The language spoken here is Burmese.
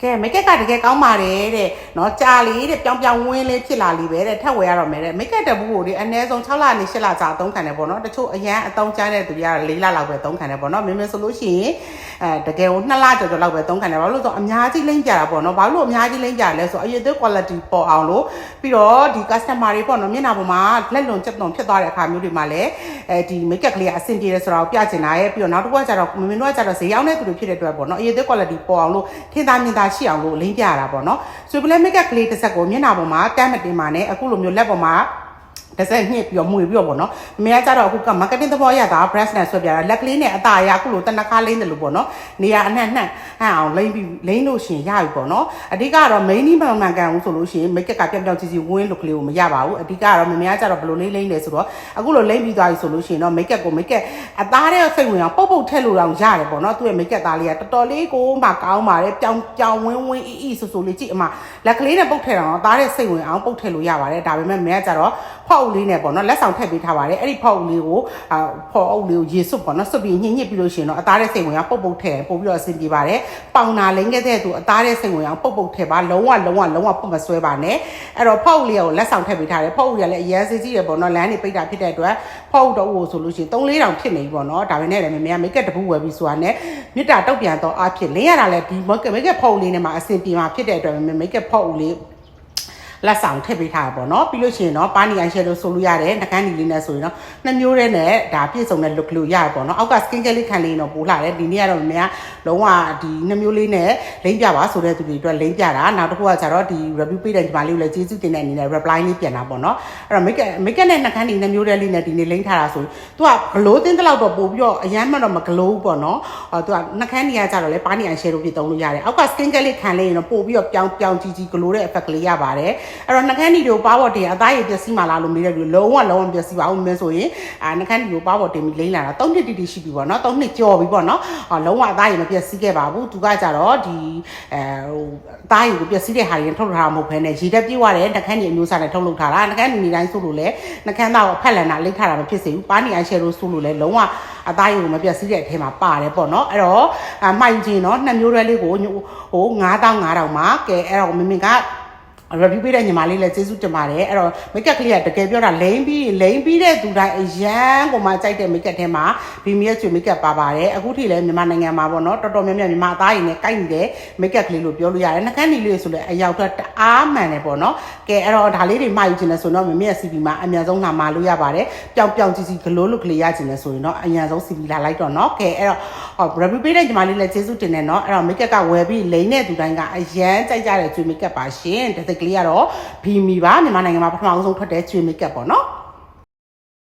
ကဲမိတ်ကတကယ်ကောင်းပါတယ်တဲ့နော်ကြာလေးတဲ့ပြောင်းဝင်းလေးဖြစ်လာလီပဲတဲ့ထပ်ဝယ်ရတော့မယ်တဲ့မိတ်ကတပူကိုဒီအနည်းဆုံး6လနေ8လကြာအသုံးခံတယ်ပေါ့နော်တချို့အရန်အသုံးချတဲ့သူတွေက4လလောက်ပဲသုံးခံတယ်ပေါ့နော်မင်းမဆိုလို့ရှိရင်တကယ်ကို2လကျော်လောက်ပဲသုံးခံတယ်ဘာလို့လဲဆိုအများကြီးလိမ့်ကြတာပေါ့နော်ဘာလို့အများကြီးလိမ့်ကြလဲဆိုအရည်အသွေး quality ပေါ်အောင်လို့ပြီးတော့ဒီ customer တွေပေါ့နော်မျက်နှာပေါ်မှာလက်လွန်ချက်သွန်ဖြစ်သွားတဲ့အခါမျိုးတွေမှာလည်းဒီ make up ကလေးကအဆင်ပြေတယ်ဆိုတာကိုပြချင်တာရဲ့ပြီးတော့နောက်တစ်ခုကကျတော့မင်းတို့ကကျတော့ဈေးရောက်တဲ့သူတွေဖြစ်တဲ့အတွက်ပေါ့နော်အရည်အသွေး quality ပေါ်အောင်လို့ထင်သာမြင်သာရှိအောင်လို့လိမ့်ပြရတာပေါ့နော်ဆိုပလဲ make up ကလေးတစ်ဆက်ကိုမျက်နှာပေါ်မှာတမ်းမတင်ပါနဲ့အခုလိုမျိုးလက်ပေါ်မှာတစ်ဆက်ညှစ်ပြီးတော့မှုပြီးတော့ပေါ့နော်အမေကကြတော့အခုက marketing သဘောရတာ brush နဲ့ဆွဲပြတာလက်ကလေးနဲ့အသားအရာအခုလိုတနခါလိမ့်တယ်လို့ပေါ့နော်နေရာအနှံ့ဟန်အောင်လိမ့်ပြီးလိမ့်လို့ရှင်ရပြီပေါ့နော်အဓိကတော့ main မှန်မှန်ကန်ဘူးဆိုလို့ရှိရင် make up ကပြောင်ကြီးကြီးဝင်းလို့ကလေးကိုမရပါဘူးအဓိကတော့မမေကကြတော့ဘယ်လိုလိမ့်လဲဆိုတော့အခုလိုလိမ့်ပြီးသွားပြီဆိုလို့ရှိရင်တော့ make up ကို make up အသားတဲ့စိတ်ဝင်အောင်ပုတ်ထည့်လို့တော့ရတယ်ပေါ့နော်သူ့ရဲ့ make up သားလေးကတော်တော်လေးကိုမှကောင်းပါတယ်ပြောင်ဝင်းအီဆိုလေးကြည့်အမလက်ကလေးနဲ့ပုတ်ထည့်တော့အသားတဲ့စိတ်ဝင်အောင်ပုတ်ထည့်လို့ရပါတယ်ဒါပေမဲ့မမေကကြတော့ဖောက်လေးနဲ့ပေါ့နော်လက်ဆောင်ထည့်ပေးထားပါတယ်အဲ့ဒီဖောက်လေးကိုဖောက်အုပ်လေးကိုရေစွပ်ပေါ့နော်စွပ်ပြီးညှစ်ပြီးလို့ရှိရင်တော့အသားတဲ့စိတ်ဝင်အောင်ပုတ်ထည့်ပို့ပြီးတော့အဆင်ပြေပါတယ်ပေါင်နာလိမ့်ခဲ့တဲ့သူအသားတဲ့စိတ်ဝင်အောင်ပုတ်ထည့်ပါလုံးဝပုတ်မဆွဲပါနဲ့အဲ့တော့ဖောက်လေးကိုလက်ဆောင်ထည့်ပေးထားတယ်ဖောက်လေးကလည်းအရန်စေးကြီးရပေါ့နော်လမ်းနေပိတ်တာဖြစ်တဲ့အတွက်ဖောက်တော့ဟိုဆိုလို့ရှိရင်3-4တောင်ဖြစ်နေပြီပေါ့နော်ဒါပေမဲ့လည်းမမေက make up တပူဝယ်ပြီးဆိုတာနဲ့မြစ်တာတုတ်ပြန်တော့အဖြစ်လင်းရတာလည်းဒီ make up ဖောက်လေးနဲ့မှအဆင်ပြေမှာဖြစ်တဲ့အတွက်မမေ make up ဖောက်လေးလက်ဆောင်ထည့်ပေးထားတာပေါ့နော်ပြီးလို့ရှိရင်တော့ပါနီအိုင်ရှယ်ဒိုဆိုလို့ရတယ်နှကန်းဒီလေးနဲ့ဆိုရင်တော့နှစ်မျိုးတည်းနဲ့ဒါပြည့်စုံတဲ့ look လို့ရတယ်ပေါ့နော်အောက်က skin care လေးခံလေးတော့ပိုလာတယ်ဒီနေ့ကတော့မမေကလုံးဝဒီနှစ်မျိုးလေးနဲ့လိမ့်ပြပါဆိုတဲ့သူတွေအတွက်လိမ့်ပြတာနောက်တစ်ခုကကျတော့ဒီ review ပေးတဲ့ဒီမလေးကိုလည်းကျေးဇူးတင်တဲ့အနေနဲ့ reply လေးပြန်တာပေါ့နော်အဲ့တော့ make up နဲ့နှကန်းဒီနှစ်မျိုးတည်းလေးနဲ့ဒီနေ့လိမ့်ထားတာဆိုရင်သူကဂလိုးတင်းတလောက်တော့ပို့ပြီးတော့အရန်မှတော့မဂလိုးဘူးပေါ့နော်သူကနှကန်းဒီကကျတော့လေပါနီအိုင်ရှယ်ဒိုပြသုံးလို့ရတယ်အောက်က skin care လေးခံလေးရင်တော့ပို့ပြီးတော့ပြောင်ကြီးဂလိုးတဲ့ effect လေးရပါတယ်အဲ့တော့နှကန်းဒီကိုပါဝတ်တင်အသားရည်ပျက်စီးမှလားလို့မေးတဲ့လူလုံးဝပျက်စီးပါဦးမင်းဆိုရင်နှကန်းဒီကိုပါဝတ်တင်ပြီးလိမ့်လာတာ3နှစ်တိတိရှိပြီပေါ့နော်3နှစ်ကျော်ပြီပေါ့နော်လုံးဝအသားရည်မပျက်စီးခဲ့ပါဘူးသူကကြတော့ဒီအသားရည်ကိုပျက်စီးတဲ့ဟာတွေထုတ်ထားတာမဟုတ်ဘဲနဲ့ရေတက်ပြေးသွားတဲ့နှကန်းဒီအမျိုးအစားနဲ့ထုတ်လုပ်ထားတာနှကန်းဒီနေတိုင်းဆိုလို့လဲနှကန်းသားကိုဖက်လန်တာလိမ့်ထားတာမဖြစ်စေဘူးပါနီအိုင်ရှယ်ဒိုဆိုလို့လဲလုံးဝအသားရည်ကိုမပျက်စီးတဲ့အထဲမှာပါတယ်ပေါ့နော်အဲ့တော့မှိုင်ချင်းနော်နှစ်မျိုးတည်းလေးကိုဟို9500မှာကဲအဲ့တော့မင်းကreview ပေးတဲ့ညီမလေးလည်းကျေးဇူးတင်ပါတယ်အဲ့တော့ make up ကလေးကတကယ်ပြောတာလိမ့်ပြီးတဲ့သူတိုင်းအရန်ကိုမှကြိုက်တဲ့ make up ထဲမှာ BMS ကျွေ make up ပါပါတယ်အခုထိလည်းမြန်မာနိုင်ငံမှာပေါ့နော်တော်တော်များများမြန်မာသားတွေနဲ့ကိုက်နေတဲ့ make up ကလေးလို့ပြောလို့ရတယ်နှကန်းဒီလေးဆိုလည်းအရောက်တော့တအားမှန်တယ်ပေါ့နော်ကဲအဲ့တော့ဒါလေးတွေမှာယူချင်တယ်ဆိုတော့မမေရဲ့ CP မှာအများဆုံးလာမှာလို့ရပါတယ်ပြောင်ကြီးဂလိုးလို့ကလေးရချင်တယ်ဆိုရင်တော့အများဆုံး CP လာလိုက်တော့နော်ကဲအဲ့တော့review ပေးတဲ့ညီမလေးလည်းကျေးဇူးတင်တယ်နော်အဲ့တော့ make up ကဝယ်ပြီးလိမ့်တဲ့သူတိုင်းကအရန်ကြိုက်ကြတဲ့ကျွေ make up ပါရှင်ကလေးကတော့ဘီမီပါမြန်မာနိုင်ငံမှာပထမဆုံးထွက်တဲ့ကျွေ make up ပေါ့နော်